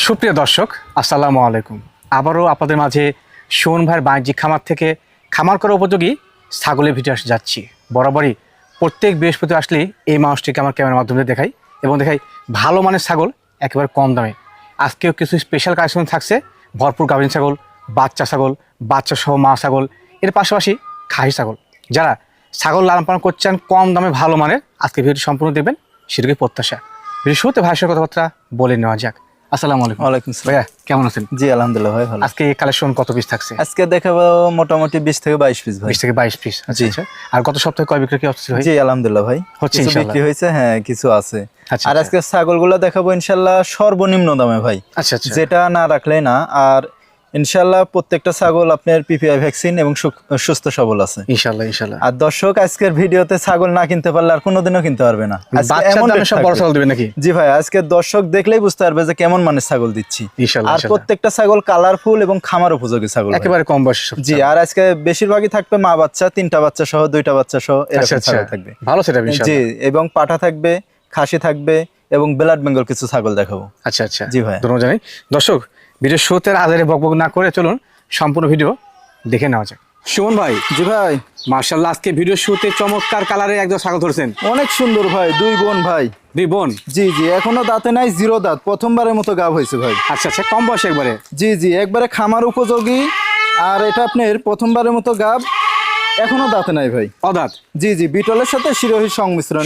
সুপ্রিয় দর্শক আসসালামু আলাইকুম। আবারও আপনাদের মাঝে সুমন ভাইয়ের বাণিজ্যিক খামার থেকে খামার করা উপযোগী ছাগলের ভিডিও আসে যাচ্ছি। বরাবরই প্রত্যেক বৃহস্পতি আসলে এই মানুষটিকে আমার ক্যামেরার মাধ্যমে দেখাই এবং দেখাই ভালো মানের ছাগল একেবারে কম দামে। আজকেও কিছু স্পেশাল কালেকশন থাকছে, ভরপুর গাভীন ছাগল, বাচ্চা ছাগল, বাচ্চা সহ মা ছাগল, এর পাশাপাশি খাসি ছাগল। যারা ছাগল লালন পালন করছেন কম দামে ভালো মানের, আজকে ভিডিওটি সম্পূর্ণ দেখবেন সেটুকুই প্রত্যাশা। ভিডিও শুরুতে ভাইয়ের সাথে কথাবার্তা বলে নেওয়া যাক। আসসালামু আলাইকুম। ওয়ালাইকুম আসসালাম। ভাইয়া কেমন আছেন? জি আলহামদুলিল্লাহ ভাই ভালো। আজকে কালেকশন কত পিস থাকছে? আজকে দেখাবো মোটামুটি 20 থেকে 22 পিস ভাই। 20 থেকে 22 পিস। আচ্ছা। আর গত সপ্তাহে কয় বিক্রি কি হচ্ছে ভাই? জি আলহামদুলিল্লাহ ভাই, হচ্ছে কিছু ইনশাআল্লাহ। বিক্রি হয়েছে, হ্যাঁ কিছু আছে। আচ্ছা, আর আজকে ছাগলগুলো দেখাবো ইনশাআল্লাহ সর্বনিম্ন দামে ভাই, আচ্ছা। যেটা না রাখলে না। আর ইনশাআল্লাহ প্রত্যেকটা ছাগল আপনার পিপিআই ভ্যাকসিন এবং সুস্থ সবল আছে ইনশাআল্লাহ। আর দর্শক আজকের ভিডিওতে ছাগল না কিনতে পারলে আর কোনোদিনও কিনতে পারবে না। বাচ্চার দামে সব বড় ছাগল দিবেন নাকি? জি ভাই, আজকে দর্শক দেখলেই বুঝতে পারবে যে কেমন মানের ছাগল দিচ্ছি। ইনশাআল্লাহ। আর প্রত্যেকটা ছাগল কালারফুল এবং খামার উপযোগী ছাগল একেবারে কম বয়সী সব। জি, আর আজকে বেশিরভাগই থাকবে মা বাচ্চা, 3টা বাচ্চা সহ 2টা বাচ্চা সহ এরকম ছাগল থাকবে। ভালো সেটা জি, ইনশাআল্লাহ। এবং পাঠা থাকবে, খাসি থাকবে এবং ব্লাড বেঙ্গল কিছু ছাগল দেখাবো। আচ্ছা। জি ভাই, ধন্যবাদ জানাই। দর্শক ভিডিও শুরুতে আদারে বকবক না করে চলুন সম্পূর্ণ ভিডিও দেখে নেওয়া যাক। সুমন ভাই, জি ভাই মাশাআল্লাহ আজকে ভিডিও শুরুতে চমৎকার কালারে একদম ছাগল ধরেছেন। অনেক সুন্দর ভাই, 2 বোন ভাই। 2 বোন? জি, এখনো দাঁতে নাই, 0 দাঁত, প্রথমবারের মতো গাব হয়েছে ভাই। আচ্ছা, কম বয়সে একবারে? জি, একবারে খামার উপযোগী। আর এটা আপনার প্রথমবারের মতো গাব, এখনো দাঁতে নাই ভাই, অদাঁত। জি বিটলের সাথে শিরোহীর সংমিশ্রণ।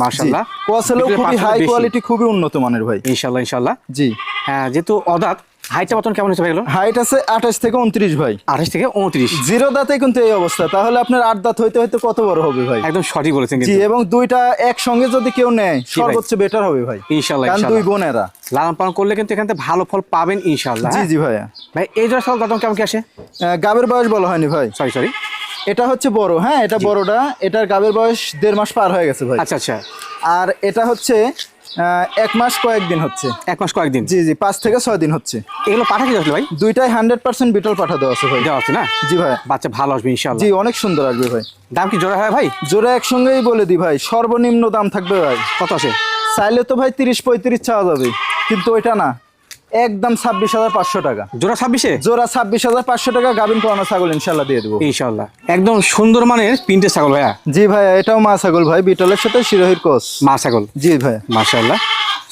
মাশাআল্লাহ, কোয়াস হলো খুবই হাই কোয়ালিটি, খুবই উন্নত মানের ভাই। ইনশাআল্লাহ। জি হ্যাঁ, যেহেতু অদাঁত, হাইটটা বর্তমান কেমন হচ্ছে ভাই? হাইট আছে 28 থেকে 29 ভাই। 28 থেকে 29? 0 দাঁতে কিন্তু এই অবস্থা, তাহলে আপনার 8 দাঁত হইতে হইতে কত বড় হবে ভাই? একদম সঠিক বলেছেন। জি, এবং 2টা একসঙ্গে যদি কেউ নেয় সর্বোচ্চ বেটার হবে ভাই। ইনশাআল্লাহ। কারণ 2 বোনেরা লালন পালন করলে কিন্তু এখান থেকে ভালো ফল পাবেন ইনশাআল্লাহ। জি ভাইয়া। ভাই এই জোড়া ছাগল কত কেমন কি আসে? গাবের বয়স বলা হয়নি ভাই, সরি। এটা হচ্ছে বড়, হ্যাঁ এটা বড়টা, এটার গাবের বয়স 1.5 মাস পার হয়ে গেছে ভাই। আচ্ছা। আর এটা হচ্ছে 1 মাস কয়েকদিন হচ্ছে। 1 মাস কয়েকদিন? জি 5 থেকে 6 দিন হচ্ছে। এগুলো পাঠা কি আসলে ভাই? 2টাই 100% বিটল পাঠা দেওয়া আছে ভাই। দেওয়া আছে না? জি ভাই। বাচ্চা ভালো আসবে ইনশাআল্লাহ। জি, অনেক সুন্দর আসবে ভাই। দাম কি জোড়া হয় ভাই? জোড়া একসঙ্গেই বলে দি ভাই, সর্বনিম্ন দাম থাকবে ভাই। কত আছে? চাইলে তো ভাই 30-35 চাওয়া যাবে, কিন্তু ওইটা না, একদম 26,500 টাকা জোড়া। 26-এ জোড়া 26,500 টাকা গাভিন করানো ছাগল ইনশাআল্লাহ দিয়ে দেবো ইনশাআল্লাহ। একদম সুন্দর মানের প্রিন্টের ছাগল ভাইয়া? জি ভাই, এটাও মা ছাগল ভাই, বিটলের সাথে শিরোহীর কোস মা ছাগল। জি ভাই, মাশাআল্লাহ।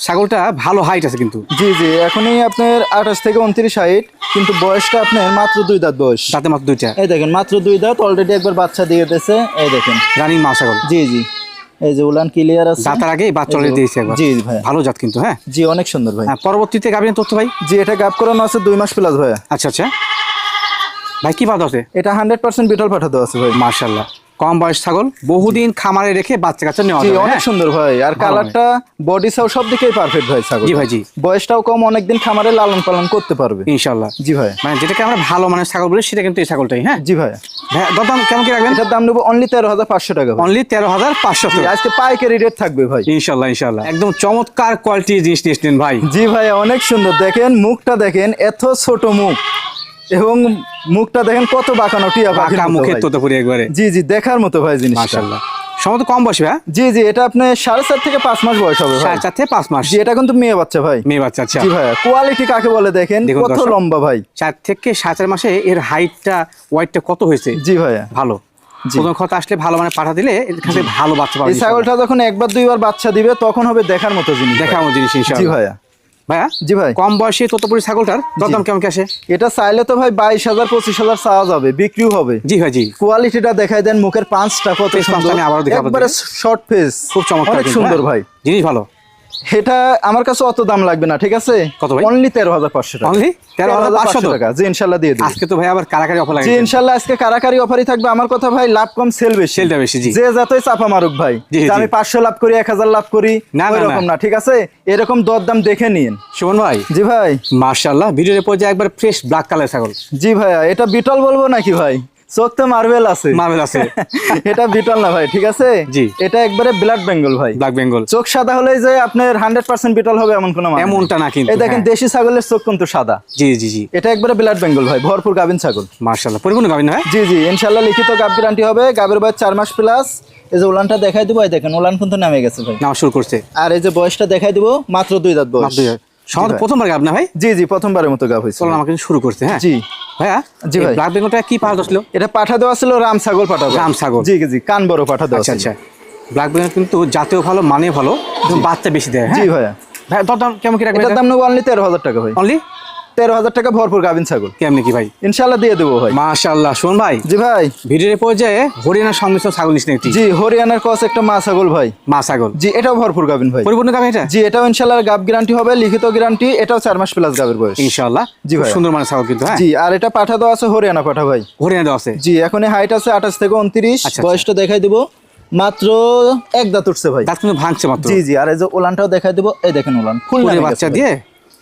ছাগলটা ভালো হাইট আছে কিন্তু। জি এখনই আপনার 28 থেকে 29 হাইট, কিন্তু বয়সটা আপনার মাত্র 2 দাঁত বয়স। দাঁতে মাত্র 2টা? এই দেখেন মাত্র 2 দাঁত, অলরেডি একবার বাচ্চা দিয়ে দিয়েছে। এই দেখেন রানিং মা ছাগল। জি এই যে উলান ক্লিয়ার আছে, দাঁতার আগে বাচ্চা অলরেডি দিয়েছে একবার। জি ভাই, ভালো জাত কিন্তু। হ্যাঁ জি অনেক সুন্দর ভাই। পরবর্তীতে গাভিন তথ্য ভাই? জি, এটা গাব করানো আছে 2 মাস প্লাস ভাই। আচ্ছা ভাই, কি বাদ আছে? এটা 100% বিটল পাঠা দেওয়া আছে ভাই। মাশাআল্লাহ, কম বয়স ছাগল, বহুদিন খামারে রেখে বাচ্চা কাচ্চা নেওয়া জি যাবে। অনেক সুন্দর ভাই। আর কালারটা, বডি সাউ সব দিকেই পারফেক্ট ভাই ছাগল। জি ভাই, জি। বয়সটাও কম, অনেকদিন খামারে লালন পালন করতে পারবে ইনশাআল্লাহ। জি ভাই, মানে যেটাকে আমরা ভালো মানের ছাগল বলি সেটা কিন্তু এই ছাগলটাই। হ্যাঁ জি ভাই। দাম কেমন কি রাখবেন? এটার দাম নেবো অনলি 13,500 টাকা ভাই। অনলি 13,500 টাকা? আজকে পাইকারি রেট থাকবে ভাই ইনশাআল্লাহ। একদম চমৎকার কোয়ালিটির জিনিস নিয়েছেন ভাই। জি ভাই, অনেক সুন্দর। দেখেন মুখটা, দেখেন এত ছোট মুখ, এবং মুখটা দেখেন কত বাঁকানো, টিয়া পাখির মতো মুখে ভাই। তোতাপুরি একবারে। জি দেখার মতো ভাই জিনিসটা। মাশাআল্লাহ। সম্ভবত কম বয়স ভাই? জি এটা আপনার 4.5 থেকে 5 মাস বয়স হবে ভাই। 4.5 থেকে 5 মাস? জি, এটা কিন্তু মেয়ে বাচ্চা ভাই। মেয়ে বাচ্চা। আচ্ছা। জি ভাই, কোয়ালিটি কাকে বলে দেখেন কত লম্বা ভাই। 4 থেকে 4.5 মাসে এর হাইটটা, ওয়েটটা কত হয়েছে? জি ভাই, ভালো। প্রথম কথা আসলে ভালো মানে পাঠা দিলে এর কাছে ভালো বাচ্চা পাবে। এই ছাগলটা যখন 1-2বার বাচ্চা দিবে তখন হবে দেখার মতো জিনিস, দেখার মতো জিনিস ইনশাআল্লাহ। জি ভাইয়া। ভাইয়া, জি ভাই, কম বয়সে তোতাপুরি ছাগলটার দাম কেমন কি আসে? এটা চাইলে তো ভাই 22,000-25,000 চাওয়া যাবে, বিক্রিও হবে। জি ভাই, জি। কোয়ালিটিটা দেখাই দেন, মুখের পাঁচটা কত সুন্দর, আমি আবারও দেখাবো। একবারে শর্ট ফেস, খুব চমৎকার, অনেক সুন্দর ভাই। জিনিস ভালো। এটা আমার কাছে অত দাম লাগবে না, ঠিক আছে? কত ভাই? অনলি 13,500 টাকা। অনলি 13,500 টাকা? জি ইনশাআল্লাহ দিয়ে দেব। আজকে তো ভাই আবার কারাকারি অফার লাগে। জি ইনশাআল্লাহ আজকে কারাকারি অফারই থাকবে। আমার কথা ভাই, লাভ কম সেল বেশি। সেলটা বেশি। জি, যে যতই চাপা মারুক ভাই, আমি 500 লাভ করি, 1000 লাভ করি, এরকম না, ঠিক আছে? এরকম দরদাম দেখে নিন। সুমন ভাই। জি ভাই, মাশাআল্লাহ, ভিডিওর পর যে একবার ফ্রেশ ব্ল্যাক কালার ছাগল। জি ভাইয়া, এটা বিটল বলবো নাকি ভাই? চোখ তো মার্বেল আছে। এটা বিটল না ভাই, ঠিক আছে? জি, এটা একবারে ব্লাড বেঙ্গল ভাই। ব্ল্যাক বেঙ্গল। চোখ সাদা হলেই যে আপনার 100% বিটল হবে এমন কোনো মানে এমনটা না কিন্তু। এই দেখেন দেশি ছাগলের চোখ কিন্তু সাদা। জি। এটা একবারে ব্লাড বেঙ্গল ভাই, ভরপুর গাভিন ছাগল। মাশাআল্লাহ, পরিপূর্ণ গাভিন হয়? জি ইনশাআল্লাহ লিখিত গাভ গ্যারান্টি হবে। গাভের বয়স 4 মাস প্লাস। এই যে উলানটা দেখাই দিব, এই দেখেন উলান কিন্তু নামে গেছে ভাই, নাম শুরু করছে। আর এই যে বয়সটা দেখাই দিব, মাত্র 2 দাঁত বয়স। সম্ভবত ভাই। প্রথমবার গাব না ভাই? জি জি প্রথমবারের মতো গাব হয়েছে চলো আমাকে শুরু করতে। হ্যাঁ জি ভাইয়া, জি ভাই। ব্ল্যাক বেঙ্গলটা কি পাঠা ছিল? এটা পাঠা দেওয়া ছিল রাম ছাগল পাঠা দেওয়া। রাম ছাগল। জি জি কান বড় পাঠা দেওয়া আচ্ছা ছিল। আচ্ছা, ব্ল্যাক বেঙ্গল কিন্তু জাতীয় ভালো, মানে ভালো, এবং বাচ্চা বেশি দেয়। জি হ্যাঁ ভাইয়া। ভাই, দাম কেমন কি রাখবেন? এটার দাম নেবো অনলি 13,000 টাকা ভাই। অনলি 13,000 টাকা ভরপুর গাভিন ছাগল। কেমনি কি ভাই? ইনশাল্লাহ দিয়ে দেবো ভাই। মাশাআল্লাহ। শোন ভাই, জি ভাই। ভিডিওর পর্যায়ে হরিয়ানার সংমিশ্রণ ছাগল নিচ্ছেন একটি। জি হরিয়ানার কস একটা মা ছাগল ভাই। মা ছাগল। জি এটাও ভরপুর গাভিন ভাই। পরিপূর্ণ গাবে এটা? জি এটাও ইনশাল্লাহ গাব গ্যারান্টি হবে, লিখিত গ্যারান্টি। এটাও 4 মাস প্লাস গাবের বয়স ইনশাআল্লাহ। জি ভাই। সুন্দর মানে ছাগল কিন্তু। হ্যাঁ জি আর এটা পাঠা দেওয়া আছে হরিয়ানা পাঠা ভাই। হরিয়ানা দেওয়া আছে। জি এখন হাইট আছে 28 থেকে 29। আচ্ছা, বয়সটা দেখাই দিব, মাত্র এক দাঁত উঠছে ভাই। দাঁত কিন্তু ভাঙছে মাত্র। জি জি আর এই যে ওলানটাও দেখাই দিব, এই দেখেন ওলান ফুল পুরো বাচ্চা দিয়ে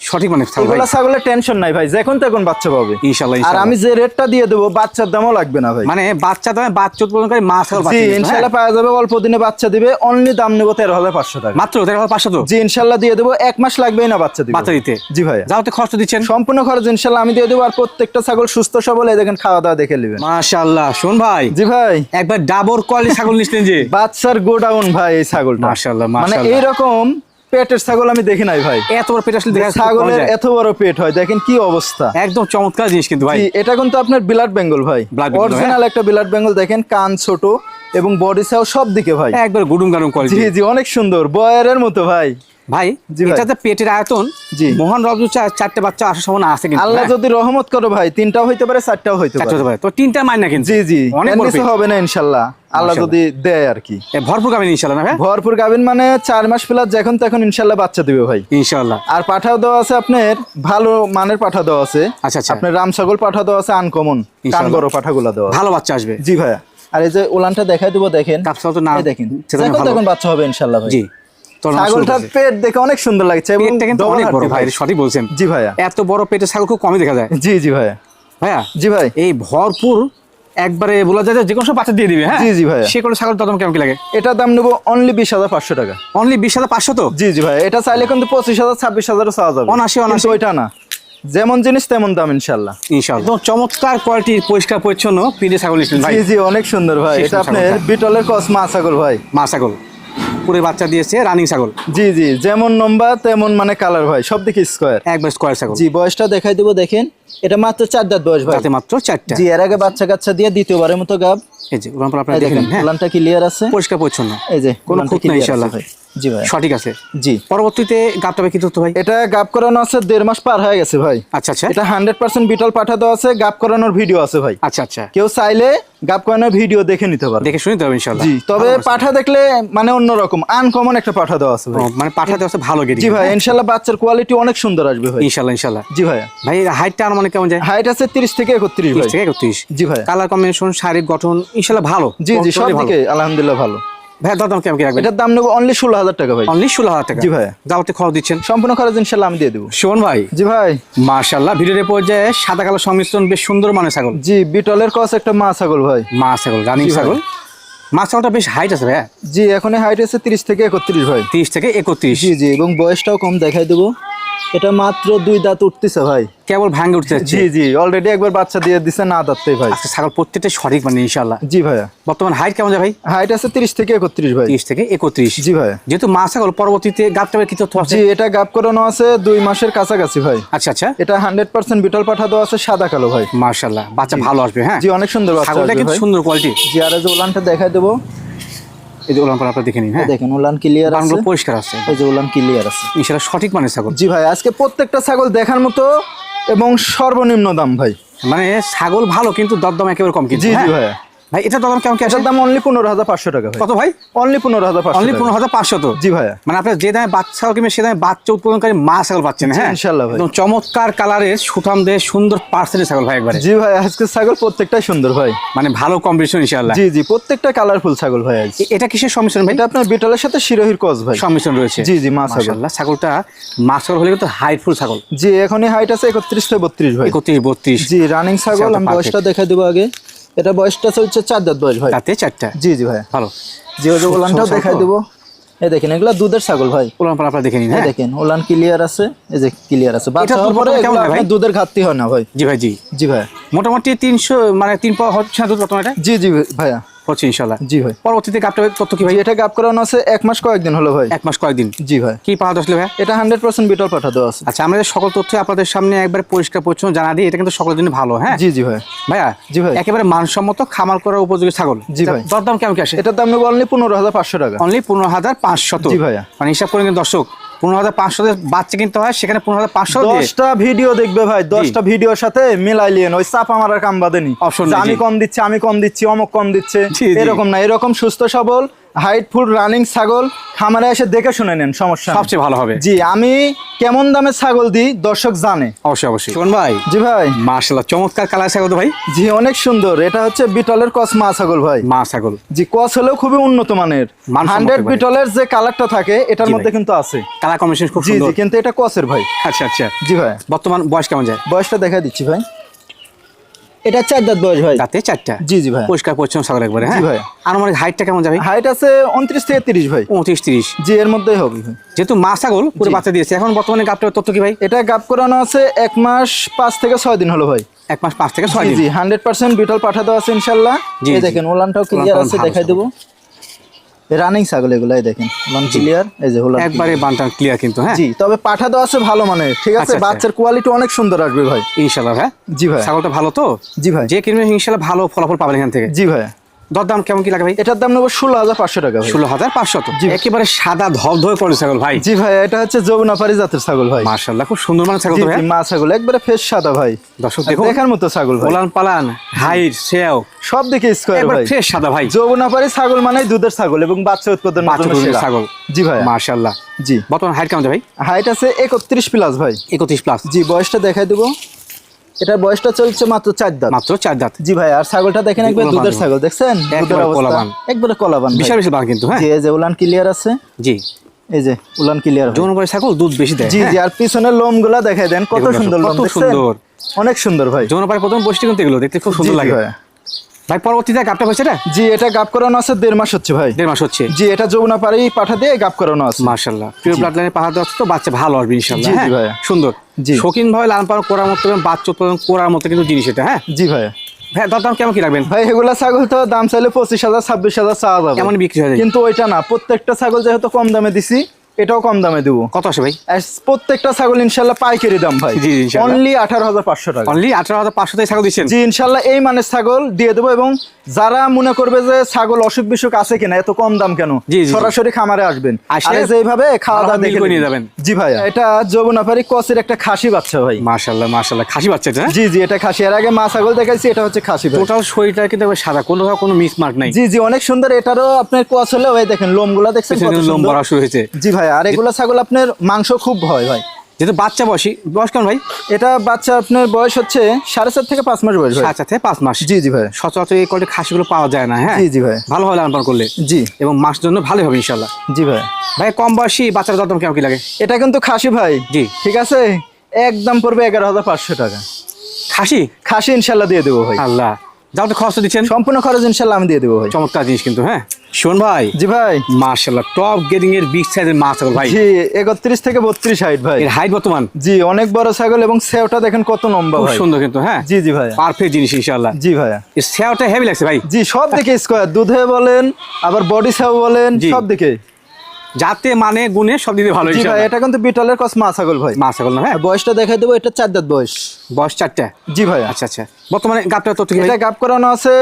সঠিক মানে ছাগল ভাই। এগুলা ছাগলের টেনশন নাই ভাই, যখন তখন বাচ্চা পাবে ইনশাআল্লাহ আর ইনশাআল্লাহ। আমি যে রেটটা দিয়ে দেবো বাচ্চার দামও লাগবে না ভাই। মানে বাচ্চা দামে বাচ্চা উৎপাদনকারী মা ছাগল জি বাচ্চা দিবে, ইনশাল্লাহ পাওয়া যাবে, অল্প দিনে বাচ্চা দিবে। অনলি দাম নেবো 13,500 টাকা মাত্র 13,500 তো? জি ইনশাল্লাহ দিয়ে দেবো, 1 মাস লাগবেই না বাচ্চা দিবে। বাচ্চা দিতে? জি ভাই। যাওতে খরচ দিচ্ছেন? সম্পূর্ণ খরচ ইনশাল্লাহ আমি দিয়ে দেবো। আর প্রত্যেকটা ছাগল সুস্থ সবল, এই দেখেন খাওয়া দাওয়া দেখে নেবেন। মাশাআল্লাহ। শোন ভাই, জি ভাই। একবার ডাবর কোয়ালিটি ছাগল নিছিলেন যে? বাচ্চার গোডাউন ভাই এই ছাগলটা। মাশাআল্লাহ মানে মাশাআল্লাহ। এইরকম পেটের ছাগল আমি দেখি নাই ভাই। এত বড় পেট আসলে দেখা ছাগলের এত বড় পেট হয়, দেখেন কি অবস্থা। একদম চমৎকার জিনিস কিন্তু ভাই। জি, এটা কিন্তু আপনার ব্লাড বেঙ্গল ভাই, Blood Bengal, অরিজিনাল একটা ব্লাড বেঙ্গল। দেখেন কান ছোট এবং বডি সাইজ সব দিকে ভাই একবার গুডুম গাডুম কোয়ালিটি। জি জি অনেক সুন্দর, বয়ারের মতো ভাই। ভাই জি ভাই। এটাতে পেটের আয়তন, জি। মহান রব চারটে বাচ্চা আসার সম্ভাবনা আছে কিন্তু। আল্লাহ হ্যাঁ? যদি রহমত করে ভাই, 3টাও হইতে পারে 4টাও হইতে চারটে পারে। হতে পারে তো, তিনটা মাইন না কিন্তু। জি জি অনেক এর বড় নিচে পেট। হবে না ইনশাল্লাহ, আল্লাহ মাশাআল্লাহ। যদি দেয় আর কি। ভরপুর গাবেন ইনশাআল্লাহ না ভাই? ভরপুর গাভিন মানে 4 মাস প্লাস, যখন তখন ইনশাল্লাহ বাচ্চা দিবে ভাই। ইনশাআল্লাহ। আর পাঠাও দেওয়া আছে আপনার ভালো মানের পাঠা দেওয়া আছে। আচ্ছা আচ্ছা। আপনার রাম ছাগল পাঠা দেওয়া আছে আনকমন, কান ইনশাআল্লাহ। বড় পাঠাগুলা দেওয়া আছে। ভালো বাচ্চা আসবে। জি ভাইয়া। আর এই যে ওলানটা দেখাই দিব, দেখেন কাপসাল তো না, এই দেখেন সেটা যখন ভালো। তখন বাচ্চা হবে ইনশাল্লাহ ভাই। জি। তোর নাম শুরু ছাগলটার করেছে। পেট দেখে অনেক সুন্দর লাগছে এবং পেটটা কিন্তু double অনেক বড় হাড্ডি ভাই, সঠিক বলছেন। জি ভাইয়া। এত বড় পেটের ছাগল খুব কমই দেখা যায়। জি জি ভাইয়া। ভাইয়া জি ভাই। এই ভরপুর একবারে বলা যায় যে কোনো সব বাচ্চা দিয়ে দিবে। হ্যাঁ জি জি ভাইয়া। সে কোনো ছাগল দাম কেমন কি লাগে? এটার দাম নেবো অনলি 20,500 টাকা। অনলি 20,500 তো? জি জি ভাই। এটা চাইলে কিন্তু 25,000 26,000 চাওয়া যাবে। অনায়াসে, অনায়াসে। কিন্তু ওইটা না, যেমন জিনিস তেমন দাম ইনশাল্লাহ। ইনশাআল্লাহ। একদম চমৎকার কোয়ালিটির, পরিষ্কার পরিচ্ছন্ন পিঠে ছাগল নিচ্ছেন ভাই। জি জি অনেক সুন্দর ভাই। সেই এটা ছাগলটা। আপনার বিটলের কস মা ছাগল ভাই। মা ছাগল পুরো বাচ্চা দিয়েছে, রানিং ছাগল। জি জি যেমন নম্বর তেমন মানে কালার ভাই, সব দিকে স্কোয়ার। একবার স্কোয়ার ছাগল। জি বয়সটা দেখাই দিব, দেখেন এটা মাত্র 4 দাঁত বয়স ভাই। তাতে মাত্র 4টা। জি এর আগে বাচ্চা কাচ্চা দিয়ে দ্বিতীয়বারের মতো গাব। এই যে উলান আপনারা এই দেখেন। দেখেন হ্যাঁ উলানটা ক্লিয়ার আছে, পরিষ্কার পরিচ্ছন্ন, এই যে কোনো উলানটা খুঁত নাই clear আছে ইনশাআল্লাহ। ভাই। জি ভাই সঠিক আছে। জি। পরবর্তীতে গাবটা কি করতে ভাই? এটা গাব করানো আছে 1.5 মাস পার হয়ে গেছে ভাই। আচ্ছা আচ্ছা। এটা 100% বিটল পাঠা দেওয়া আছে, গাব করানোর ভিডিও আছে ভাই। আচ্ছা আচ্ছা, কেউ চাইলে গাব করানোর ভিডিও দেখে নিতে পারে। দেখে শুনতে হবে ইনশাআল্লাহ। জি তবে পাঠা দেখলে মানে অন্যরকম আনকমন একটা পাঠা দেওয়া আছে ভাই। মানে পাঠাতে আছে ভালো গেরি। জি ভাই ইনশাল্লাহ বাচ্চার কোয়ালিটি অনেক সুন্দর আসবে ভাই। ইনশাআল্লাহ ইনশাআল্লাহ। জি ভাই। ভাই হাইটটা মানে কেমন যায়? হাইট আছে 30 থেকে 31 ভাই। 30 থেকে 31। জি ভাই। কালার কম্বিনেশন, শারীরিক গঠন ইনশাআল্লাহ ভালো। জি জি সব ভালো। দিকে আলহামদুলিল্লাহ ভালো। ভাই দাম কেমন কি রাখবেন? এটার দাম নেবো অনলি 16,000 টাকা ভাই। অনলি 16,000 টাকা। জি ভাই। যাওয়াতে খরচ দিচ্ছেন? সম্পূর্ণ খরচ ইনশাল্লাহ আমি দিয়ে দেবো। শোন ভাই, জি ভাই। মাশাআল্লাহ ভিডিওর পর্যায়ে সাদা কালো সংমিশ্রণ, বেশ সুন্দর মানের ছাগল। জি বিটলের কস একটা মা ছাগল ভাই। মা ছাগল, রানিং জি ভাই। ছাগল। মা ছাগলটা বেশ হাইট আছে ভাই। জি এখন হাইট আছে 30 থেকে 31 ভাই। 30 থেকে 31। জি জি এবং বয়সটাও কম দেখাই দেবো। এটা মাত্র 2 দাঁত উঠতেছে ভাই। কেবল ভাঙে উঠতে যাচ্ছে। জি জি অলরেডি একবার বাচ্চা দিয়ে দিছে না দাঁততে ভাই। আজকে ছাগল প্রত্যেকটা সঠিক মানে ইনশাআল্লাহ। জি ভাইয়া। বর্তমান হাইট কেমন যায় ভাই? হাইট আছে 30 থেকে 31 ভাই। 30 থেকে 31। জি ভাইয়া। যেহেতু মা ছাগল, পরবর্তীতে গাবটা কি তথ্য আছে? জি এটা গাব করানো আছে 2 মাসের কাছাকাছি ভাই। আচ্ছা আচ্ছা। এটা 100% বিটল পাঠা দেওয়া আছে, সাদা কালো ভাই। মাশাআল্লাহ বাচ্চা ভালো আসবে। হ্যাঁ জি অনেক সুন্দর বাচ্চা ছাগলটা আসবে কিন্তু ভাই। সুন্দর কোয়ালিটি। জি আর এই যে উলানটা দেখাই দেবো, এই যে ওলান আপনারা দেখে নিন। হ্যাঁ এই দেখেন উলান ক্লিয়ার আছে, বানগুলো পরিষ্কার আছে। এই যে উলান ক্লিয়ার আছে ইনশাআল্লাহ সঠিক মানের ছাগল। জি ভাই। আজকে প্রত্যেকটা ছাগল দেখার মতো এবং সর্বনিম্ন দাম ভাই। মানে ছাগল ভালো কিন্তু দরদাম একেবারে কম কিন্তু। জি জি হ্যাঁ? ভাইয়া। ভাই এটা দরদাম কেমন কি আছে? এটার দাম অনলি 15,500 টাকা ভাই। কত ভাই? অনলি 15,500 অনলি টাকা। 15,500 তো? জি ভাইয়া। মানে আপনার যে দামে বাচ্চা ছাগল কিনবেন সে দামে বাচ্চা উৎপাদনকারী মা ছাগল পাচ্ছেন। জি, হ্যাঁ ইনশাআল্লাহ ভাই। একদম চমৎকার কালারের, সুঠাম দেহ, সুন্দর পার্সেন্টের ছাগল ভাই একবারে। জি ভাই আজকে ছাগল প্রত্যেকটাই সুন্দর ভাই। মানে ভালো কম্পিটিশন ইনশাআল্লাহ। জি জি প্রত্যেকটা কালারফুল ছাগল ভাই আজ। এটা কিসের সংমিশ্রণ ভাই? এটা আপনার বিটলের সাথে শিরোহির কস ভাই। সংমিশ্রণ রয়েছে। জি জি মা ছাগল। মাশাআল্লাহ ছাগলটা মা ছাগল হলে কিন্তু হাইটফুল ছাগল। জি এখনই হাইট আছে 31 থেকে 32 ভাই। 31 32। জি রানিং ছাগল। ছাগলটা আমি perfect। বয়সটা দেখাই দেবো আগে। এটা বয়সটা চলছে 4 দাঁত বয়স ভাই। তাতে 4টা। জি জি ভাই ভালো। জি ওই যে ওলানটাও দেখাই দেবো, এই দেখেন এগুলা দুধের ছাগল ভাই। ওলান আপনারা দেখে নিন। এই হ্যাঁ দেখেন ওলান ক্লিয়ার আছে, এই যে ক্লিয়ার আছে। বাচ্চা হওয়ার দুধ পরে কেমন এগুলো হয় ভাই? আপনার দুধের ঘাটতি হয় না ভাই। জি ভাই জি। জি ভাই। মোটামুটি 300 মানে 3 পাওয়া হচ্ছে না দুধ বর্তমানে এটা? জি জি ভাইয়া। হচ্ছে ইনশাল্লাহ। জি ভাই। পরবর্তীতে গাবটা তথ্য কি ভাই? জি, এটা গাব করানো আছে 1 মাস কয়েকদিন হলো ভাই। 1 মাস কয়েকদিন। জি ভাই। কি পাওয়া আসলে ভাই? এটা 100% বিটল পাঠা দেওয়া আছে। আচ্ছা, আমরা যে সকল তথ্য আপনাদের সামনে একবার পরিষ্কার পরিচ্ছন্ন জানা দিই, এটা কিন্তু সকলের জন্য ভালো। হ্যাঁ জি জি ভাই। ভাইয়া, জি ভাই। একেবারে মানসম্মত খামার করার উপযোগী ছাগল। জি ভাই। দরদাম কেমন কি আসে? এটার দাম নেব অনলি 15,500 টাকা। অনলি 15,500। জি ভাইয়া। মানে হিসাব করে কিন্তু দর্শক 15,500 বাচ্চা কিনতে হয়, সেখানে 15,500 দিয়ে 10টা ভিডিও দেখবে ভাই, 10টা ভিডিওর সাথে মিলাই লিয়েন। ওই চাপা মারার কাম বাদেনি Option যে নেই, আমি জি। কম দিচ্ছি, আমি কম দিচ্ছি, অমুক কম দিচ্ছে, জি, জি। এরকম না। এরকম সুস্থ সবল হাইট ফুল রানিং ছাগল খামারে এসে দেখে শুনে নেন, সমস্যা নেই। সবচেয়ে ভালো হবে। জি, আমি কেমন দামে ছাগল দিই দর্শক জানে। অবশ্যই অবশ্যই। শোন ভাই, জি ভাই। মাশাআল্লাহ চমৎকার কালার ছাগল তো ভাই। জি, অনেক সুন্দর। এটা হচ্ছে বিটলের কস মা ছাগল ভাই। মা ছাগল। জি, কস হলেও খুবই উন্নত মানের। মানসম্মত 100 ভাই। বিটলের যে কালারটা থাকে এটার জি মধ্যে ভাই। কিন্তু আছে। কালার কম্বিনেশন খুব জি সুন্দর। জি, কিন্তু এটা কসের ভাই। আচ্ছা আচ্ছা। জি ভাই। বর্তমান বয়স কেমন যায়? বয়সটা দেখা দিচ্ছি ভাই। এটা 4 দাঁত বয়স ভাই। তাতে 4টা। জি জি ভাই। পরিষ্কার পরিচ্ছন্ন ছাগল একবারে। হ্যাঁ জি ভাই। আনুমানিক হাইটটা কেমন যাবে? হাইট আছে 29 থেকে 30 ভাই। 29-30। জি, এর মধ্যেই হবে ভাই। যেহেতু মা ছাগল পুরো জি। বাচ্চা দিয়েছে, এখন বর্তমানে গাবটার তথ্য কি ভাই? এটা গাব করানো আছে 1 মাস 5 থেকে 6 দিন হলো ভাই। 1 মাস 5 থেকে 6 জি দিন। জি, 100% বিটল পাঠা দেওয়া আছে ইনশাআল্লাহ। জি, এই জি। দেখেন ওলানটাও ক্লিয়ার ওলান আছে, ভালো দেখাই ছাগল। দেবো। রানিং ছাগল এগুলো, এই দেখেন ওলান ক্লিয়ার। এই যে ওলান একবারে বানটান ক্লিয়ার কিন্তু। হ্যাঁ জি, তবে পাঠা দেওয়া আছে ভালো মানের, ঠিক আছে। আচ্ছা, আচ্ছা। বাচ্চার কোয়ালিটি অনেক সুন্দর আসবে ভাই। ইনশাআল্লাহ। হ্যাঁ জি ভাই। ছাগলটা ভালো তো? জি ভাই। যে কিনবে ইনশাআল্লাহ ভালো ফলাফল পাবেন এখান থেকে। জি ভাই। দরদাম কেমন কি লাগে ভাই? এটার দাম নেবো 16,500 টাকা ভাই। 16,500 তো? জি। একেবারে সাদা ধবধবে পড়ে ছাগল ভাই। জি ভাই, এটা হচ্ছে যমুনাপাড়ি জাতের ছাগল ভাই। মাশাআল্লাহ খুব সুন্দর মানের ছাগল জি তো জি, ভাই। মা ছাগল একবারে ফেস সাদা ভাই। দর্শক দেখুন, দেখার মতো ছাগল ভাই। ওলান পালান হাইট সেও সব দিকে স্কয়ার একবার ভাই। ফ্রেশ সাদা ভাই। যমুনাপাড়ি ছাগল মানে দুধের ছাগল এবং বাচ্চা উৎপাদনের বাচ্চা জন্য উৎপাদনের সেরা। ছাগল। জি ভাই। মাশাআল্লাহ। জি। বর্তমান হাইট কেমন ভাই? হাইট আছে 31 প্লাস ভাই। 31 প্লাস। জি, বয়সটা দেখাই দেবো। এটার বয়সটা চলছে মাত্র 4 দাঁত। মাত্র 4 দাঁত। জি ভাই। আর ছাগলটা দেখেন একবার কলাবান দুধের ভাই। ছাগল, দেখছেন দুধের একেবারে অবস্থা কলাবান। একবারে কলাবান ভাই। বিশাল বিশাল বান কিন্তু। হ্যাঁ জি, এই যে উলান ক্লিয়ার আছে। জি। এই যে উলান ক্লিয়ার। যৌনবাড়ি ছাগল দুধ বেশি দেয়। জি হ্যাঁ? জি, আর পিছনের লোমগুলা দেখাই দেন, কত দেখুন সুন্দর দর্শক, লোম, কত দেখছেন? সুন্দর। অনেক সুন্দর ভাই। যৌনবাড়ি প্রথম বৈশিষ্ট্য কিন্তু এগুলো দেখতে খুব জি, সুন্দর জি লাগে ভাই। ভাই। পরবর্তীতে গাবটা হয়েছে এটা? জি, এটা গাব করানো আছে 1.5 মাস হচ্ছে ভাই। 1.5 মাস হচ্ছে। জি, এটা যমুনাপাড়ি পাঠা দিয়ে গাব করানো আছে। মাশাআল্লাহ পিওর ব্লাড লাইনে পাহাড় দেওয়া আছে তো বাচ্চা ভালো আসবে ইনশাআল্লাহ। জি, জি হ্যাঁ ভাইয়া। সুন্দর। জি। শৌখিন ভাবে লালন পালন করার মতো এবং বাচ্চা উৎপাদন করার মতো কিন্তু জিনিস এটা। হ্যাঁ জি ভাই। ভাই, দরদাম কেমন কি রাখবেন? ভাই, এগুলা ছাগল তো দাম চাইলে 25,000 26,000 চাওয়া যাবে। এমনই বিক্রি হয়ে যায়। কিন্তু ওইটা না, প্রত্যেকটা ছাগল যেহেতু কম দামে দিছি, এটাও কম দামে দেবো। কত আসে ভাই? আর প্রত্যেকটা ছাগল ইনশাল্লাহ পাইকারি দাম ভাই। জি, ইনশাল্লাহ। অনলি 18,500 টাকা। অনলি 18,500 টাকা ছাগল দিচ্ছেন? জি, ইনশাল্লাহ এই মানের ছাগল দিয়ে দেবো। এবং যারা মনে করবে যে ছাগল অসুখ বিসুখ আছে কিনা, এত কম দাম কেন, জি, জি, জি। সরাসরি খামারে আসবেন, আসে আর যেভাবে খাওয়া দাওয়া ভালো দেখে মিল করে নিয়ে নেবেন। যাবেন। জি ভাই। এটা যমুনাপাড়ি কসের একটা খাসি বাচ্চা ভাই। মাশাআল্লাহ মাশাআল্লাহ খাসি বাচ্চা এটা। জি জি, এটা খাসি। এর আগে মা ছাগল দেখাইছি, এটা হচ্ছে খাসি ভাই। টোটাল শরীরটা কিন্তু একবার সাদা, কোনো মিসমার্ক নাই। জি জি, অনেক সুন্দর। এটারও আপনার কোয়াস হলে ওই দেখেন লোমগুলা দেখছেন পেছনে কত কিন্তু লোম সুন্দর। বড়া শুরু হয়েছে। জি ভাই। আর এগুলা ছাগল আপনার মাংস খুব হয় ভাই। যেহেতু বাচ্চা বয়স কেমন ভাই? এটা বাচ্চা আপনার বয়স হচ্ছে 4.5 থেকে 5 মাস বয়স ভাই। 7 থেকে 5 মাস। জি জি ভাই। সচরাচর এই কোয়ালিটির খাসিগুলো পাওয়া যায় না। হ্যাঁ জি জি ভাই। ভালো হবে লালন পালন করলে। জি এবং মাস জন্য ভালো হবে ইনশাআল্লাহ। জি ভাই। ভাই কম বয়সী বাচ্চার দরদাম কেমন কি লাগে? এটা কিন্তু খাসি ভাই। জি। ঠিক আছে, একদম পড়বে 11,500 টাকা। খাসি? খাসি ইনশাল্লাহ দিয়ে দেবো ভাই। আল্লাহ, যাও তো খরচ দিচ্ছেন। সম্পূর্ণ খরচ ইনশাল্লাহ আমি দিয়ে দেবো ভাই। চমৎকার জিনিস কিন্তু। হ্যাঁ শোন ভাই। জি ভাই। মাশাআল্লাহ টপ গ্রেডিং এর বিগ সাইজের মাছ ছাগল ভাই। জি, 31 থেকে 32 হাইট ভাই। এর হাইট বর্তমান? জি, অনেক বড় ছাগল এবং সেওটা দেখেন কত লম্বা খুব ভাই। সুন্দর কিন্তু। হ্যাঁ জি জি ভাই। পারফেক্ট জিনিস ইনশাআল্লাহ। জি ভাই। এর সেওটা হেভি লাগছে ভাই। জি, সব দিকে স্কয়ার, দুধে বলেন আবার বডি সেও বলেন, জি। সব দিকে। যাতে মানে গুণে সব দিতে ভালো জি ভাই। ইনশাআল্লাহ। এটা কিন্তু বিটলের কস মা ছাগল ভাই। মাছ ছাগল না? হ্যাঁ আর বয়সটা দেখাই দেবো। এটা 4 দাঁত বয়স। বয়স 4টা। জি ভাই। আচ্ছা আচ্ছা। বর্তমানে গাবটা তথ্য কি ভাই? এটা গাব করানো আছে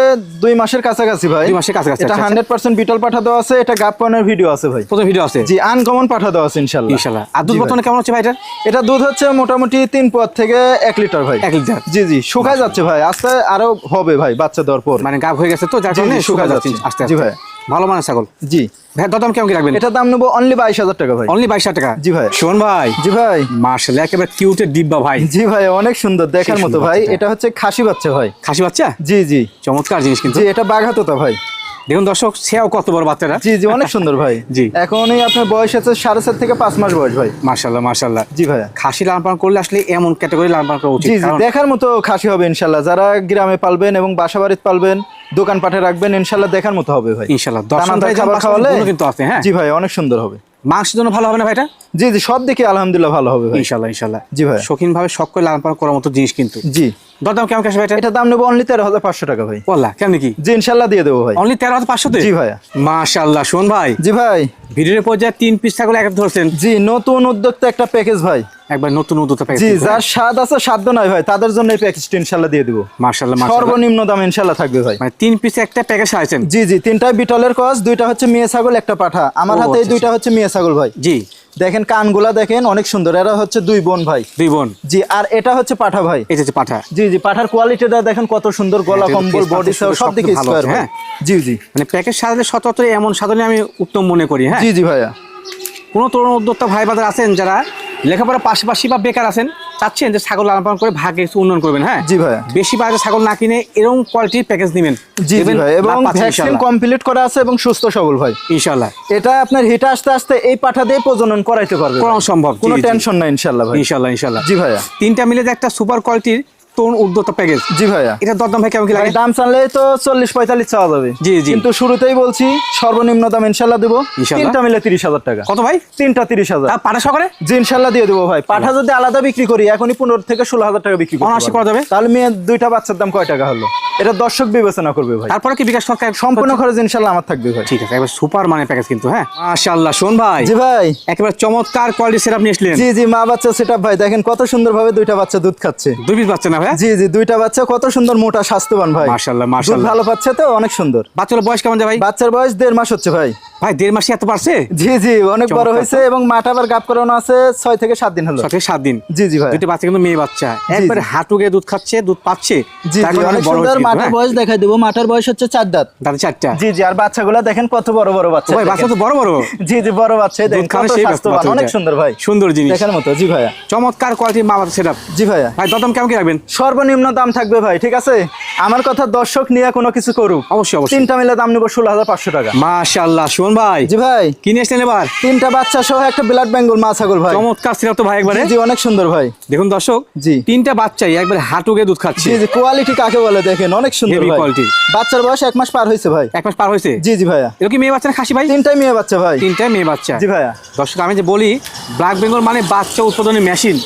2 মাসের কাছাকাছি ভাই। 2 মাসের কাছাকাছি। এটা আচ্ছা, 100% বিটল পাঠা দেওয়া আছে। এটা গাব করানোর ভিডিও আছে ভাই। প্রথম ভিডিও আছে? জি, আনকমন পাঠা দেওয়া আছে ইনশাআল্লাহ। ইনশাআল্লাহ। আর দুধ জি ভাই। বর্তমানে কেমন হচ্ছে ভাই এটার? এটা দুধ হচ্ছে মোটামুটি 3 পদ থেকে 1 লিটার ভাই। 1 লিটার। জি জি, শুকায় যাচ্ছে ভাই, আস্তে আরো হবে ভাই বাচ্চা দেওয়ার পর। মানে গাব হয়ে গেছে তো যার জি, কারণে জি, শুকা শুকায় যাচ্ছে যাচ্ছে। আস্তে জি আস্তে। ভাই। ভালো মানের ছাগল। জি ভাই দরদাম কেমন কি রাখবেন? এটা দাম নেবো অনলি 22,000 টাকা ভাই। অনলি 22,000 টাকা। জি ভাই। শোন ভাই। জি ভাই। মাশাআল্লাহ একেবারে কিউটের ডিব্বা ভাই। জি ভাই, অনেক সুন্দর দেখার সেই মতো সুন্দর ভাই। বাচ্চাটা। এটা হচ্ছে খাসি বাচ্চা ভাই। খাসি বাচ্চা? জি জি চমৎকার জিনিস কিন্তু। জি, এটা বাঘাতোতা ভাই। দেখুন দর্শক সেও কত বড় বাচ্চাটা। জি জি, অনেক সুন্দর ভাই। জি। এখনই আপনার বয়স আছে 4.5 থেকে 5 মাস বয়স ভাই। মাশাআল্লাহ মাশাআল্লাহ। জি ভাই। খাসি লালন পালন করলে আসলে এমন ক্যাটাগরি লালন পালন করা উচিত। জি জি, কারণ দেখার মতো খাসি হবে ইনশাল্লাহ। যারা গ্রামে পালবেন এবং বাসা বাড়িতে পালবেন, দোকান পাঠে রাখবেন, ইনশাল্লাহ দেখার মতো হবে ভাই। ইনশাআল্লাহ দানাদার দর্শন ভাই খাবার খাওয়ালে কিন্তু আছে। হ্যাঁ জি ভাই, অনেক সুন্দর হবে। মাংসের জন্য ভালো হবে না ভাই এটা? জি জি, সব দিকে আলহামদুলিল্লাহ ভালো হবে ভাই। ইনশাল্লাহ ইনশাল্লাহ। জি ভাই। শৌখিন ভাবে শখ করে লালন পালন করার মতো জিনিস কিন্তু। জি। দরদাম কেমন আসবে এটা? এটা দাম নেবো অনলি 13,500 টাকা ভাই। বললা কেমন কি? জি ইনশাল্লাহ দিয়ে দেবো ভাই। অনলি 13,500 জি ভাইয়া। মাশাআল্লাহ। শোন ভাই, জি ভাই। ভিডিওর পর্যায়ে 3 পিস ছাগল এক ধরছেন। জি, নতুন উদ্যোক্তা একটা প্যাকেজ ভাই। একবার নতুন উদ্যোক্তা প্যাকেজ। জি, যার স্বাদ আছে সাধ্য নয় ভাই, তাদের জন্য এই প্যাকেজটা ইনশাল্লাহ দিয়ে দিব। মাশাআল্লাহ মাশাআল্লাহ। সর্বনিম্ন দাম ইনশাল্লাহ থাকবে ভাই। মানে 3 পিসে একটা প্যাকেজ আছেন। জি জি, 3টাই বিটলের ক্রস, 2টা হচ্ছে মেয়ে ছাগল, একটা পাঠা। আমার হাতে এই 2টা হচ্ছে মেয়ে ছাগল ভাই। জি। দেখেন কানগুলা দেখেন অনেক সুন্দর, এরা হচ্ছে 2 বোন ভাই। 2 বোন। জি, আর এটা হচ্ছে পাঠা ভাই। এটা হচ্ছে পাঠা। জি জি, পাঠার কোয়ালিটিটা দেখেন কত সুন্দর, গলা কম্বল বডি সব দিকে স্কয়ার। হ্যাঁ জি জি, মানে প্যাকেজ সাজালে সচরাচর এমন সাজালে আমি উত্তম মনে করি। হ্যাঁ জি জি ভাইয়া। কোনো তরুণ উদ্যোক্তা ভাই বাজার আছেন যারা লেখাপড়া পাশাপাশি বা বেকার আছেন, চাচ্ছেন যে ছাগল লালন পালন করে ভাগে কিছু উন্নয়ন করবেন। হ্যাঁ জি ভাইয়া। বেশি বাজারে ছাগল না কিনে এরকম কোয়ালিটির প্যাকেজ নেবেন। জি জি ভাই, এবং ভ্যাকসিন কমপ্লিট করা আছে এবং সুস্থ সবল ভাই ইনশাআল্লাহ। এটা আপনার হিটে আসতে আসতে এই পাঠা দিয়ে প্রজনন করাইতে পারবে, করা সম্ভব, কোনো টেনশন নাই ইনশাআল্লাহ ভাই। ইনশাআল্লাহ ইনশাআল্লাহ। জি ভাইয়া। 3টা মিলে যে একটা সুপার কোয়ালিটির তরুণ উদ্যোক্তা প্যাকেজ। জি ভাইয়া। এটা দরদাম ভাই কেমন কি লাগে? দাম চাইলে তো 40-45 চাওয়া যাবে। জি জি, কিন্তু শুরুতেই বলছি সর্বনিম্ন দাম ইনশাআল্লাহ দেব। ইনশাআল্লাহ। 3টা মিলে 30,000 টাকা। কত ভাই? 3টা 30,000। পাঠা সহকারে? জি ইনশাআল্লাহ দিয়ে দেবো ভাই। পাঠা যদি আলাদা বিক্রি করি এখনই 15 থেকে 16,000 টাকা বিক্রি করতে অনায়াসে করা যাবে। তাহলে মেয়ে 2টা বাচ্চার দাম কয় টাকা হলো এটা দর্শক বিবেচনা করবে ভাই। তারপরে কি বিকাশ সরকার সম্পূর্ণ খরচ ইনশাআল্লাহ আমার থাকবে ভাই। ঠিক আছে, একবার সুপার মানে প্যাকেজ কিন্তু। হ্যাঁ মাশাআল্লাহ। শোন ভাই, জি ভাই। একেবারে চমৎকার কোয়ালিটি সেটআপ নিয়ে আসলেন। জি জি, মা বাচ্চা সেটআপ ভাই, দেখেন কত সুন্দরভাবে 2টা বাচ্চা দুধ খাচ্ছে। 2 পিস বাচ্চা না ভাই? জি জি, 2টা বাচ্চা কত সুন্দর মোটা স্বাস্থ্যবান ভাই। মাশাআল্লাহ দুধ মাশাআল্লাহ। ভালো পাচ্ছে তো, অনেক সুন্দর। বাচ্চার বয়স কেমন যায় ভাই? বাচ্চার বয়স 1.5 মাস হচ্ছে ভাই। ভাই 1.5 মাসে এত পারছে? জি জি, অনেক বড় চমৎকার হয়েছে এবং মাটা আবার গাব করানো আছে 6 থেকে 7 দিন হলো। 6 থেকে 7 দিন। জি জি ভাই। 2টি বাচ্চা কিন্তু মেয়ে বাচ্চা, একবারে হাঁটু গিয়ে দুধ খাচ্ছে, দুধ পাচ্ছে। জি জি, অনেক সুন্দর। মাটার বয়স দেখাই দেবো, মাটার বয়স হচ্ছে 4 দাঁত। দাঁতে 4টা। জি জি, আর বাচ্চাগুলো দেখেন কত বড় বড় বাচ্চা। ভাই বাচ্চা তো বড় বড়। জি জি, বড় বাচ্চা দেখেন কত স্বাস্থ্যবান, অনেক সুন্দর ভাই। সুন্দর জিনিস দেখার মতো। জি ভাইয়া। চমৎকার কোয়ালিটির মা বাচ্চা সেটআপ। জি ভাইয়া। ভাই দরদাম কেমন কি রাখবেন? সর্বনিম্ন দাম থাকবে ভাই, ঠিক আছে? আমার কথা দর্শক নিয়ে কোনো কিছু করুক। অবশ্যই অবশ্যই। 3টা মিলে দাম নেব 16,500 টাকা। মাশাআল্লাহ। শোন ভাই, জি ভাই। কি নিয়ে আসলেন এবার? 3টা বাচ্চা সহ একটা ব্লাড বেঙ্গল মা ছাগল ভাই। চমৎকার সেটআপ তো ভাই একবারে। জি অনেক সুন্দর ভাই। দেখুন দর্শক, জি 3টা বাচ্চাই একবারে হাঁটু গিয়ে দুধ খাচ্ছে। জি জি, কোয়ালিটি কাকে বলে দেখেন, অনেক সুন্দর হেভি ভাই। কোয়ালিটি। বাচ্চার বয়স 1 মাস পার হয়েছে ভাই। 1 মাস পার হয়েছে? জি জি ভাইয়া। এটা কি মেয়ে বাচ্চা না খাসি ভাই? 3টাই মেয়ে বাচ্চা ভাই। 3টাই মেয়ে বাচ্চা। জি ভাইয়া। দর্শক আমি যে বলি ব্ল্যাক বেঙ্গল মানে বাচ্চা উৎপাদনের মেশিন,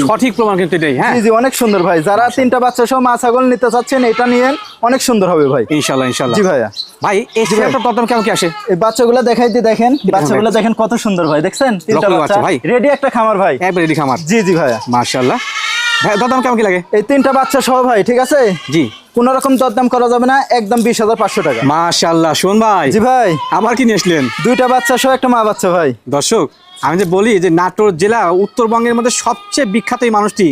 সঠিক প্রমাণ কিন্তু এটাই। হ্যাঁ জি জি, অনেক সুন্দর ভাই। যারা 3টা বাচ্চা সহ মা ছাগল নিতে চাচ্ছেন এটা নিয়েন, অনেক সুন্দর হবে ভাই। ইনশাআল্লাহ ইনশাআল্লাহ। জি ভাইয়া। ভাই এই সেটআপটা দরদাম কেমন কি আসে? এই বাচ্চাগুলো দেখাই দি, দেখেন বাচ্চাগুলো দেখেন কত সুন্দর ভাই। দেখছেন 3টা লক্ষ্য বাচ্চা ভাই। রেডি একটা খামার ভাই। একবারে রেডি খামার। জি জি ভাইয়া। মাশাআল্লাহ। ভাই দরদাম কেমন কি লাগে? এই 3টা বাচ্চা সহ ভাই, ঠিক আছে? জি। কোনো রকম দরদাম করা যাবে না, একদম 20,500 টাকা। মাশাআল্লাহ। শোন ভাই, জি ভাই। আবার কি নিয়ে আসলেন? 2টা বাচ্চা সহ একটা মা বাচ্চা ভাই। দর্শক আমি যে বলি যে নাটোর জেলা উত্তরবঙ্গের মধ্যে সবচেয়ে বিখ্যাত এই মানুষটি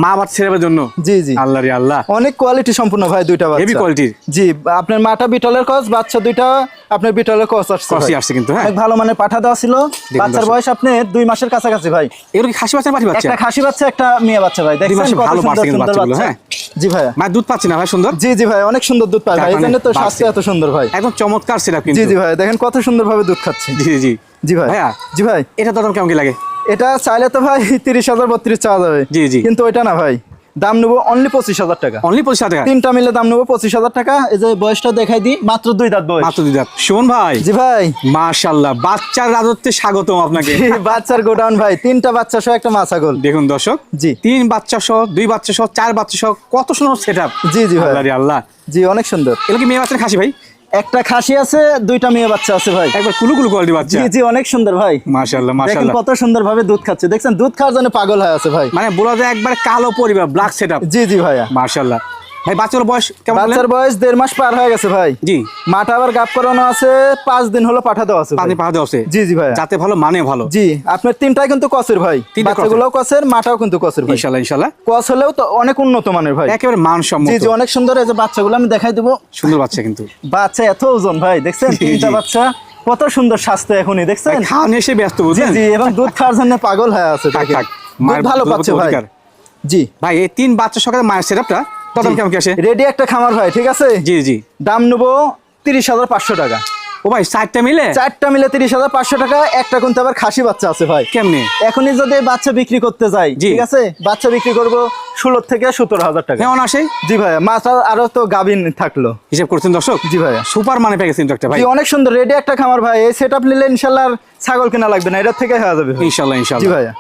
মা বাচ্চা ছেড়ে জন্য। জি জি, আল্লাহ রে আল্লাহ, অনেক কোয়ালিটি সম্পূর্ণ ভাই 2টা বাচ্চা। হেভি কোয়ালিটির। জি, আপনার মাটা বিটলের কস, বাচ্চা 2টা আপনার বিটলের কস আসছে কষি ভাই। আসছে কিন্তু। হ্যাঁ অনেক ভালো মানের পাঠা দেওয়া ছিল। বাচ্চার দর্শক। বয়স আপনি 2 মাসের কাছাকাছি ভাই। এগুলো কি খাসি বাচ্চা না পাঠি বাচ্চা? একটা খাসি বাচ্চা একটা মেয়ে বাচ্চা ভাই। 2 দেখছেন মাসে কত ভালো সুন্দর পারছে কিন্তু সুন্দর বাচ্চাগুলো। বাচ্চা। হ্যাঁ জি ভাইয়া। মা দুধ পাচ্ছি না ভাই, সুন্দর। জি জি ভাই, অনেক সুন্দর দুধ পায় ভাই, এই জন্য তো বাড়ছে। স্বাস্থ্য এত সুন্দর ভাই। একদম চমৎকার সেটআপ কিন্তু। জি জি ভাই, দেখেন কত সুন্দরভাবে দুধ খাচ্ছে। জি জি জি ভাই। ভাইয়া, জি ভাই। এটা দরদাম কেমন কি লাগে? এটা চাইলে তো ভাই 30,032 চাওয়া যাবে। জি জি, কিন্তু ওইটা না ভাই, দাম নেবো অনলি 25,000 টাকা। অনলি 25,000 টাকা? 3টা মিলে দাম নেবো 25,000 টাকা। এই যে বয়সটা দেখাই দিই, মাত্র 2 দাঁত বয়স। মাত্র 2 দাঁত। শোন ভাই। জি ভাই। মাশাআল্লাহ, বাচ্চার রাজত্বে স্বাগতম আপনাকে। বাচ্চার গোডাউন ভাই, 3টা বাচ্চা সহ একটা মা ছাগল। দেখুন দর্শক, জি 3 বাচ্চা সহ 2 বাচ্চা সহ 4 বাচ্চা সহ কত সুন্দর সেটআপ। জি জি ভাই। আল্লাহ রে আল্লাহ। জি অনেক সুন্দর। এগুলো কি মেয়ে বাচ্চা না খাসি ভাই? একটা খাসি আছে, 2টা মেয়ে বাচ্চা আছে ভাই। একবার কুলু কুলু কোয়ালিটি বাচ্চা। জি জি, অনেক সুন্দর ভাই। মাশাআল্লাহ দেখেন মাশাআল্লাহ। কত সুন্দর ভাবে দুধ খাচ্ছে। দেখছেন দুধ খাওয়ার জন্য পাগল হয়ে আছে ভাই। মানে বলা যায় একবার কালো পরিবার, ব্ল্যাক সেটআপ। জি জি ভাইয়া। মাশাআল্লাহ। ভাই বাচ্চার বয়স কেমন? বাচ্চার বয়স 1.5 মাস পার হয়ে গেছে ভাই। জি। মাটা আবার গাব করানো আছে, 5 দিন হলো পাঠা দেওয়া আছে ভাই। পানি পাওয়া আছে। জি জি ভাই। যাতে ভালো মানে ভালো। জি, আপনার 3টাই কিন্তু কসের ভাই। বাচ্চাগুলোও কসের, মাটাও কিন্তু কসের ভাই। ইনশাআল্লাহ ইনশাআল্লাহ। কস হলেও তো অনেক উন্নত মানের ভাই, একেবারে মানসম্মত। জি জি, অনেক সুন্দর। এই যে বাচ্চাগুলো আমি দেখাই দেবো। সুন্দর বাচ্চা কিন্তু। বাচ্চা এত ওজন ভাই, দেখছেন? জি, 3টা জি। বাচ্চা কত সুন্দর স্বাস্থ্য এখনই, দেখছেন? খাওয়া নিয়ে এসে ব্যস্ত জি বুঝলেন। জি, এবং দুধ খাওয়ার জন্য পাগল হয়ে আছে। থাক, দেখেন। থাক। দুধ মায়ের ভালো দুধের পাচ্ছে প্রতি ভাই। অধিকার। জি ভাই এই 3 বাচ্চা সকালে মায়ের সেটআপটা কত কেমন কি আসে? রেডি একটা খামার ভাই, ঠিক আছে? জি জি। দাম নেবো 30,500 টাকা। ও ভাই 4টা মিলে 4টা মিলে 30,500 টাকা। একটা কিন্তু আবার খাসি বাচ্চা আছে ভাই। কেমনে? এখনই যদি বাচ্চা বিক্রি করতে যাই, জি। ঠিক আছে, বাচ্চা বিক্রি করবো 16 থেকে 17,000 টাকা। কেমন আসে? জি ভাইয়া, মাছ আরো তো গাভিন থাকলো। হিসাব করছেন দর্শক? জি ভাইয়া। সুপার মানে পেয়ে গেছেন একটা ভাই। জি, অনেক সুন্দর রেডি একটা খামার ভাই। এই সেটআপ নিলে ইনশাআল্লাহ আর ছাগল কেনা লাগবে না, এটার থেকে হয়ে যাবে ভাই। ইনশাআল্লাহ জি ইনশাআল্লাহ। ভাইয়া।